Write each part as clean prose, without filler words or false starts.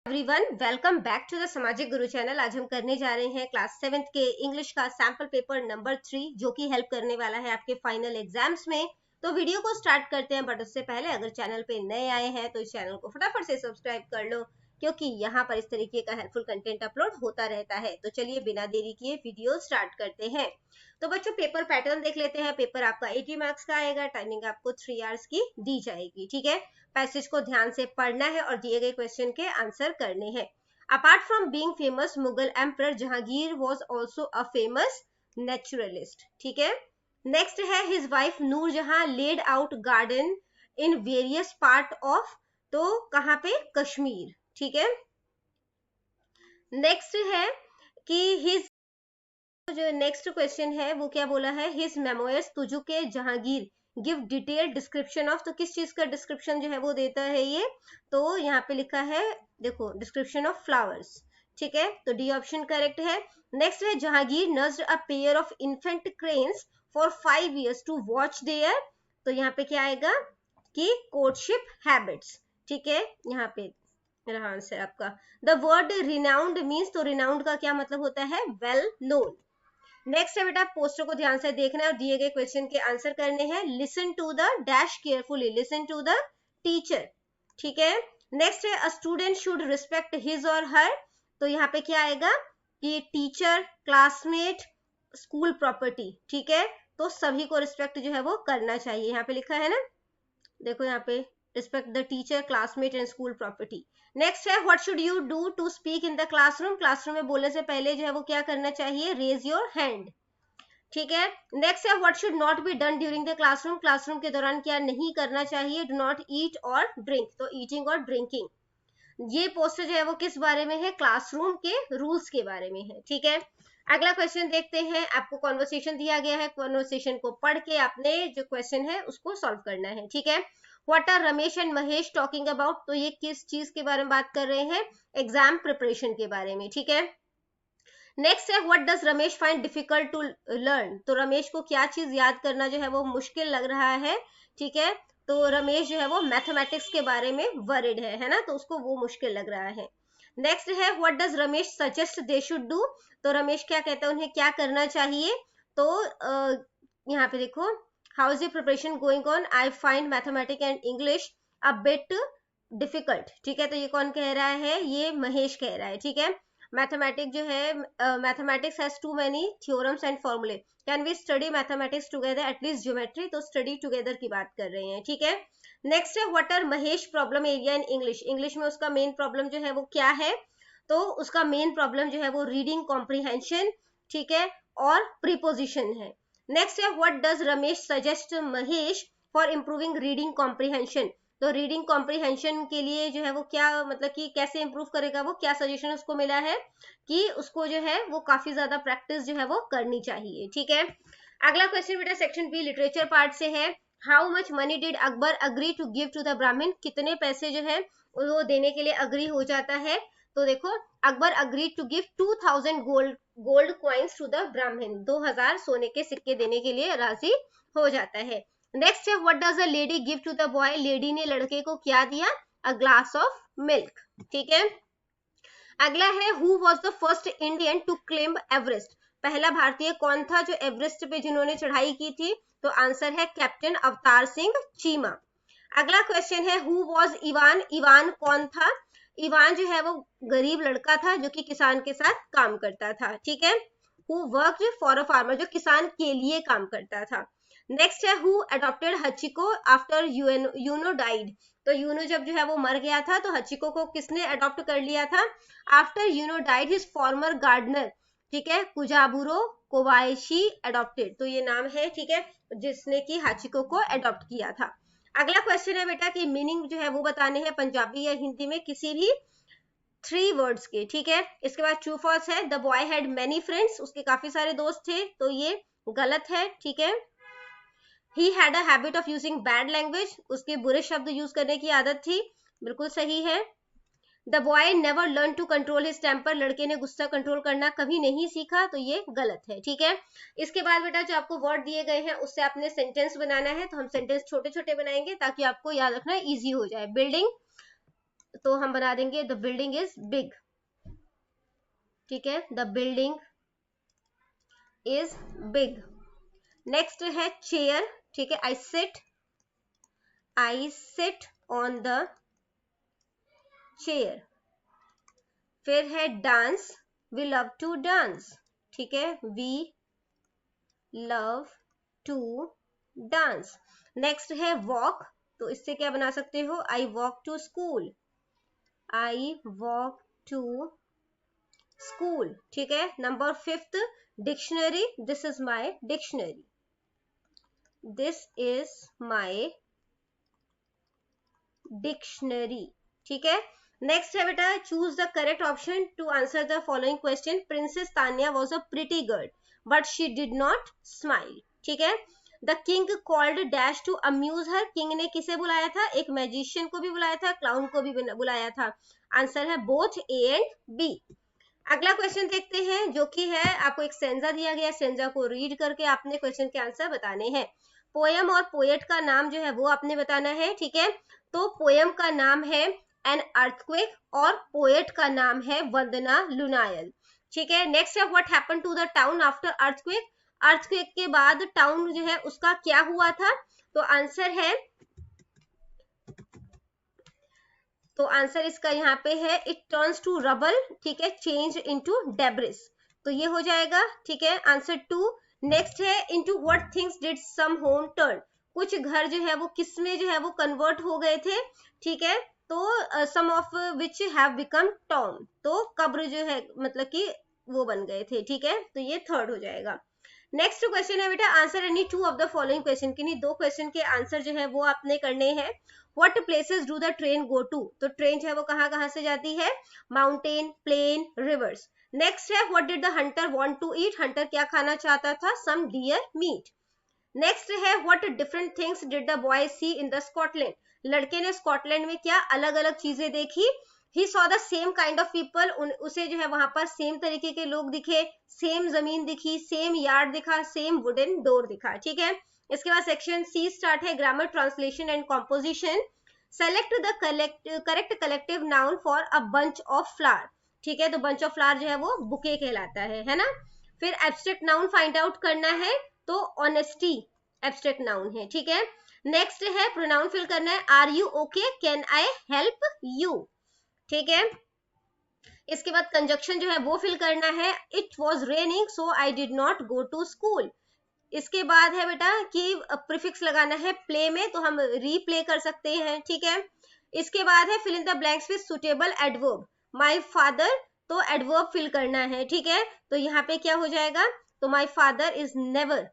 Everyone, welcome back to the Samajik Guru channel. आज हम करने जा रहे हैं क्लास 7th के इंग्लिश का सैंपल पेपर नंबर 3 जो कि हेल्प करने वाला है आपके फाइनल एग्जाम्स में। तो वीडियो को स्टार्ट करते हैं, बट उससे पहले अगर चैनल पे नए आए हैं तो इस चैनल को फटाफट से सब्सक्राइब कर लो, क्योंकि यहाँ पर इस तरीके का हेल्पफुल कंटेंट अपलोड होता रहता है। तो चलिए बिना देरी किए वीडियो स्टार्ट करते हैं। तो बच्चों, पेपर पैटर्न देख लेते हैं। पेपर आपका 80 मार्क्स का आएगा। टाइमिंग आपको 3 आवर्स की दी जाएगी। ठीक है, पैसेज को ध्यान से पढ़ना है और दिए गए क्वेश्चन के आंसर करने हैं। Apart from being famous, Mughal emperor Jahangir was also a famous naturalist. ठीक है, नेक्स्ट है his wife Nurjahan led out garden in various part of, तो कहां पे? कश्मीर। ठीक है, नेक्स्ट है कि हिज, जो नेक्स्ट क्वेश्चन है वो क्या बोला है? His memoirs Tuzuk-e Jahangir give detailed description of, तो किस चीज का डिस्क्रिप्शन जो है वो देता है ये? तो यहाँ पे लिखा है, देखो, डिस्क्रिप्शन ऑफ फ्लावर्स। ठीक है, तो डी ऑप्शन करेक्ट है। नेक्स्ट है Jahangir nursed a pair of infant cranes for 5 years to watch their, तो यहाँ पे क्या आएगा कि कोर्टशिप हैबिट्स। ठीक है, यहाँ पे रहा आंसर आपका। द वर्ड रिनाउंड मीन्स, तो रिनाउंड का क्या मतलब होता है? Well known. नेक्स्ट है बेटा, पोस्टर को ध्यान से देखना है और दिए गए क्वेश्चन के आंसर करने हैं। Listen to the dash carefully, listen to the teacher. ठीक है, नेक्स्ट है a student should respect his or her, तो यहाँ पे क्या आएगा कि टीचर, क्लासमेट, स्कूल प्रॉपर्टी। ठीक है, तो सभी को रिस्पेक्ट जो है वो करना चाहिए। यहाँ पे लिखा है ना, देखो यहाँ पे, respect the teacher, classmate and school property. Next है what should you do to speak in the classroom, classroom में बोलने से पहले जो है वो क्या करना चाहिए? Raise your hand. ठीक है, नेक्स्ट है what should not be done during the classroom, classroom के दौरान क्या नहीं करना चाहिए? डू नॉट ईट और ड्रिंक, तो ईटिंग और ड्रिंकिंग। ये पोस्टर जो है वो किस बारे में है? क्लासरूम के रूल्स के बारे में है। ठीक है, अगला क्वेश्चन देखते हैं। आपको कॉन्वर्सेशन दिया गया है, कॉन्वर्सेशन को पढ़ के आपने जो क्वेश्चन है उसको सॉल्व करना है। ठीक है, what are Ramesh and Mahesh talking about, तो ये किस चीज के बारे में बात कर रहे हैं? एग्जाम प्रिपरेशन के बारे में। ठीक है, नेक्स्ट है what does Ramesh find difficult to learn, तो रमेश को क्या चीज याद करना जो है वो मुश्किल लग रहा है? ठीक है, तो रमेश जो है वो मैथमेटिक्स के बारे में वरिड है ना, तो उसको वो मुश्किल लग रहा है। नेक्स्ट है what does Ramesh suggest they should do, तो रमेश क्या कहता है उन्हें क्या करना चाहिए? तो यहाँ पे देखो, how is the preparation going on, I find mathematics and English a bit difficult. ठीक है, तो ये कौन कह रहा है? ये महेश कह रहा है। ठीक है, मैथमेटिक्स जो है, mathematics has too many theorems and फॉर्मूले, can we study mathematics together, at least geometry, तो स्टडी टुगेदर की बात कर रहे हैं। ठीक है, नेक्स्ट है what are major problem area in English, English में उसका मेन प्रॉब्लम जो है वो क्या है? तो उसका मेन प्रॉब्लम जो है वो रीडिंग कॉम्प्रिहेंशन, ठीक है, और प्रीपोजिशन है। नेक्स्ट है what does Ramesh suggest Mahesh for improving reading comprehension, तो रीडिंग कॉम्प्रिहेंशन के लिए जो है वो क्या, मतलब कि कैसे इंप्रूव करेगा वो, क्या सजेशन उसको मिला है कि उसको जो है वो काफी ज्यादा प्रैक्टिस जो है वो करनी चाहिए। ठीक है, अगला क्वेश्चन बेटा सेक्शन बी लिटरेचर पार्ट से है। How much money did Akbar agree to give to the Brahmin, कितने पैसे जो है वो देने के लिए अग्री हो जाता है? तो देखो, Akbar agree to give 2000 gold coins to the Brahmin, 2000 सोने के सिक्के देने के लिए राजी हो जाता है। नेक्स्ट है what does a lady give to the boy, lady ने लड़के को क्या दिया? A glass of milk. ठीक है, अगला है who was the first Indian to claim Everest, पहला भारतीय कौन था जो एवरेस्ट पे जिन्होंने चढ़ाई की थी? तो आंसर है कैप्टन अवतार सिंह चीमा। अगला क्वेश्चन है हु वाज इवान, इवान कौन था? इवान जो है वो गरीब लड़का था जो कि किसान के साथ काम करता था। ठीक है, who worked for a farmer, जो किसान के लिए काम करता था। नेक्स्ट है who adopted Hachiko after Ueno died, तो यूनो जब जो है वो मर गया था तो हचिको को किसने अडॉप्ट कर लिया था? After Ueno died his former gardener, ठीक है, कुजाबुरो कोबायशी अडॉप्टेड, तो ये नाम है, ठीक है, जिसने की हचिको को अडॉप्ट किया था। अगला क्वेश्चन है बेटा कि मीनिंग जो है वो बताने हैं पंजाबी या हिंदी में किसी भी 3 वर्ड्स के। ठीक है, इसके बाद ट्रू फॉल्स है। The boy had many friends, उसके काफी सारे दोस्त थे, तो ये गलत है। ठीक है, he had a habit of using bad language, उसके बुरे शब्द यूज करने की आदत थी, बिल्कुल सही है। The boy never learn to control his temper, लड़के ने गुस्सा कंट्रोल करना कभी नहीं सीखा, तो ये गलत है। ठीक है, इसके बाद बेटा जो आपको वर्ड दिए गए हैं उससे आपने सेंटेंस बनाना है, तो हम सेंटेंस छोटे छोटे बनाएंगे ताकि आपको याद रखना इजी हो जाए। बिल्डिंग तो हम बना देंगे द बिल्डिंग इज बिग, ठीक है, the building is big. Next है चेयर, ठीक है, I sit on the chair. फिर है dance, we love to dance, ठीक है, we love to dance. Next है वॉक, तो इससे क्या बना सकते हो, I walk to school, I walk to school, ठीक है। Number 5th, dictionary, this is my dictionary, this is my dictionary, ठीक है। नेक्स्ट है बेटा, choose the correct option to answer the following question. Princess Tania was a pretty girl but she did not smile, ठीक है। The king called dash to amuse her, king ने किसे बुलाया था, एक मैजिशियन को भी बुलाया था, क्लाउन को भी बुलाया था। आंसर है बोथ ए एंड बी। अगला क्वेश्चन देखते हैं, जो कि है आपको एक सेंजा दिया गया, सेंजा को रीड करके आपने क्वेश्चन के आंसर बताने हैं। पोयम और पोएट का नाम जो है वो आपने बताना है, ठीक है। तो पोयम का नाम है एन अर्थक्वेक और पोएट का नाम है वंदना लुनायल, ठीक है। नेक्स्ट है what happened to the town after earthquake, earthquake के बाद टाउन जो है उसका क्या हुआ था। तो आंसर इसका यहाँ पे है इट टर्न्स टू रबल, ठीक है, चेंज इनटू डेब्रिस, तो ये हो जाएगा, ठीक है, आंसर 2। नेक्स्ट है into what things did some home turn, कुछ घर जो है वो किस में जो है वो कन्वर्ट हो गए थे, ठीक है। तो some of which have become tomb, तो कब्र जो है मतलब कि वो बन गए थे, ठीक है, तो ये 3rd हो जाएगा। नेक्स्ट क्वेश्चन है बेटा, answer any 2 of the following question, किन्हीं 2 क्वेश्चन के आंसर जो है वो आपने करने हैं। What places do the train go to, तो ट्रेन जो है वो कहाँ कहाँ से जाती है, माउंटेन, प्लेन, रिवर्स। नेक्स्ट है what did the hunter want to eat, hunter क्या खाना चाहता था, सम डियर मीट। नेक्स्ट है what different things did the boy see in the Scotland, लड़के ने स्कॉटलैंड में क्या अलग अलग चीजें देखी। He saw the same kind of people, उसे जो है वहां पर सेम तरीके के लोग दिखे, सेम जमीन दिखी, सेम यार्ड दिखा, सेम वुडन डोर दिखा, ठीक है। इसके बाद सेक्शन सी स्टार्ट है, grammar, translation and composition. Select the correct collective noun for a bunch of flower, ठीक है, तो बंच ऑफ फ्लावर जो है वो बुके कहलाता है ना। फिर एब्स्ट्रैक्ट नाउन फाइंड आउट करना है, तो ऑनेस्टी एब्स्ट्रैक्ट नाउन है, ठीक है। नेक्स्ट है प्रोनाउन फिल करना है, are you okay, can I help you, ठीक है। इसके बाद कंजक्शन जो है वो फिल करना है, it was raining so I did not go to school. इसके बाद है बेटा कि प्रीफिक्स लगाना है प्ले में, तो हम रीप्ले कर सकते हैं, ठीक है। इसके बाद है fill in the blanks with suitable adverb, my father, तो एडवर्ब फिल करना है, ठीक है। तो यहाँ पे क्या हो जाएगा, तो my father is never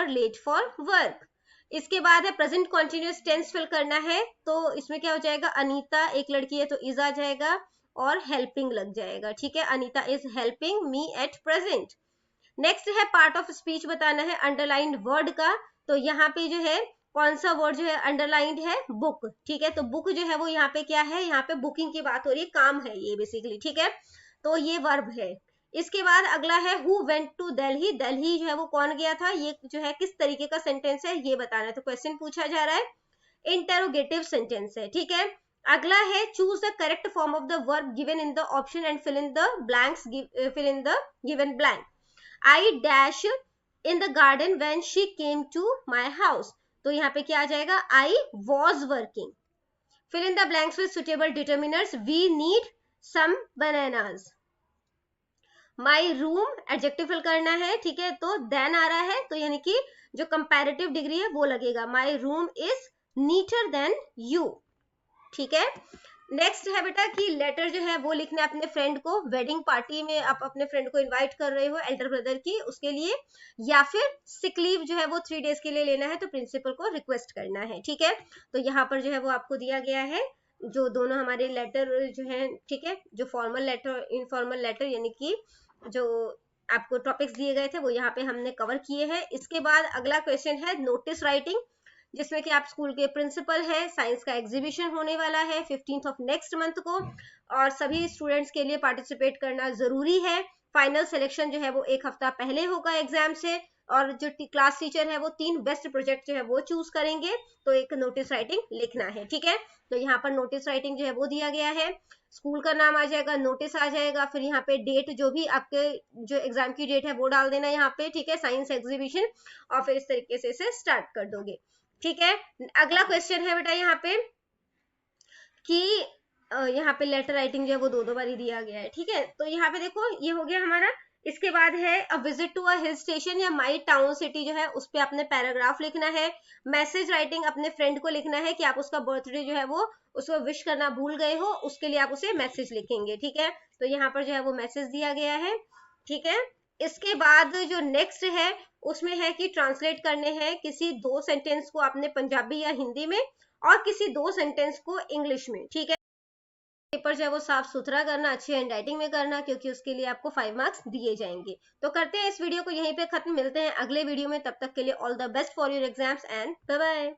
late for work. इसके बाद है प्रेजेंट कॉन्टिन्यूअस टेंस फिल करना है, तो इसमें क्या हो जाएगा, अनीता एक लड़की है तो इज आ जाएगा और हेल्पिंग लग जाएगा, ठीक है, Anita is helping me at present. Next है पार्ट ऑफ स्पीच बताना है अंडरलाइंड वर्ड का, तो यहाँ पे जो है कौन सा वर्ड जो है अंडरलाइंड है, बुक, ठीक है। तो बुक जो है वो यहाँ पे क्या है, यहाँ पे बुकिंग की बात हो रही है, काम है ये बेसिकली, ठीक है, तो ये वर्ब है। इसके बाद अगला है who went to Delhi, Delhi जो है वो कौन गया था, ये जो है किस तरीके का सेंटेंस है ये बताना है, तो क्वेश्चन पूछा जा रहा है, इंटेरोगेटिव सेंटेंस है, ठीक है। अगला है choose the correct form of the verb given in the option and fill in the blanks, fill in the given blank. I dash in the garden when she came to my house, तो यहाँ पे क्या आ जाएगा, I was working. Fill in the blanks with suitable determiners, we need some bananas. My room adjective fill करना है, ठीक है, तो देन आ रहा है, तो यानी कि जो कंपैरेटिव डिग्री है वो लगेगा, my room is neater than you, ठीक है। नेक्स्ट है बेटा कि लेटर जो है वो लिखना है अपने फ्रेंड को, वेडिंग पार्टी में आप अपने फ्रेंड को इनवाइट कर रहे हो एल्डर ब्रदर की, उसके लिए, या फिर सिक लीव जो है वो 3 डेज के लिए लेना है, तो प्रिंसिपल को रिक्वेस्ट करना है, ठीक है। तो यहाँ पर जो है वो आपको दिया गया है जो दोनों हमारे लेटर जो है, ठीक है, जो फॉर्मल लेटर, इनफॉर्मल लेटर, यानी कि जो आपको टॉपिक्स दिए गए थे वो यहाँ पे हमने कवर किए हैं। इसके बाद अगला क्वेश्चन है नोटिस राइटिंग, जिसमें कि आप स्कूल के प्रिंसिपल है, साइंस का एग्जीबिशन होने वाला है 15th ऑफ नेक्स्ट मंथ को, और सभी स्टूडेंट्स के लिए पार्टिसिपेट करना जरूरी है। फाइनल सिलेक्शन जो है वो 1 हफ्ता पहले होगा एग्जाम से, और जो क्लास टीचर है वो 3 बेस्ट प्रोजेक्ट जो है वो चूज करेंगे, तो एक नोटिस राइटिंग लिखना है, ठीक है। तो यहाँ पर नोटिस राइटिंग जो है वो दिया गया है, स्कूल का नाम आ जाएगा, नोटिस आ जाएगा, फिर यहाँ पे डेट, जो भी आपके जो एग्जाम की डेट है वो डाल देना यहाँ पे, ठीक है, साइंस एग्जीबिशन, और फिर इस तरीके से इसे स्टार्ट कर दोगे, ठीक है। अगला क्वेश्चन है बेटा यहाँ पे कि यहाँ पे लेटर राइटिंग जो है वो 2 बार ही दिया गया है, ठीक है। तो यहाँ पे देखो ये हो गया हमारा। इसके बाद है a visit to a hill station या माई टाउन सिटी, जो है उस पे आपने पैराग्राफ लिखना है। मैसेज राइटिंग अपने फ्रेंड को लिखना है कि आप उसका बर्थडे जो है वो उसको विश करना भूल गए हो, उसके लिए आप उसे मैसेज लिखेंगे, ठीक है। तो यहाँ पर जो है वो मैसेज दिया गया है, ठीक है। इसके बाद जो नेक्स्ट है उसमें है कि ट्रांसलेट करने हैं किसी 2 सेंटेंस को आपने पंजाबी या हिंदी में, और किसी 2 सेंटेंस को इंग्लिश में, ठीक है। पेपर जो है वो साफ सुथरा करना, अच्छी हैंड राइटिंग में करना, क्योंकि उसके लिए आपको 5 मार्क्स दिए जाएंगे। तो करते हैं इस वीडियो को यहीं पे खत्म, मिलते हैं अगले वीडियो में, तब तक के लिए all the best for your exams and bye bye.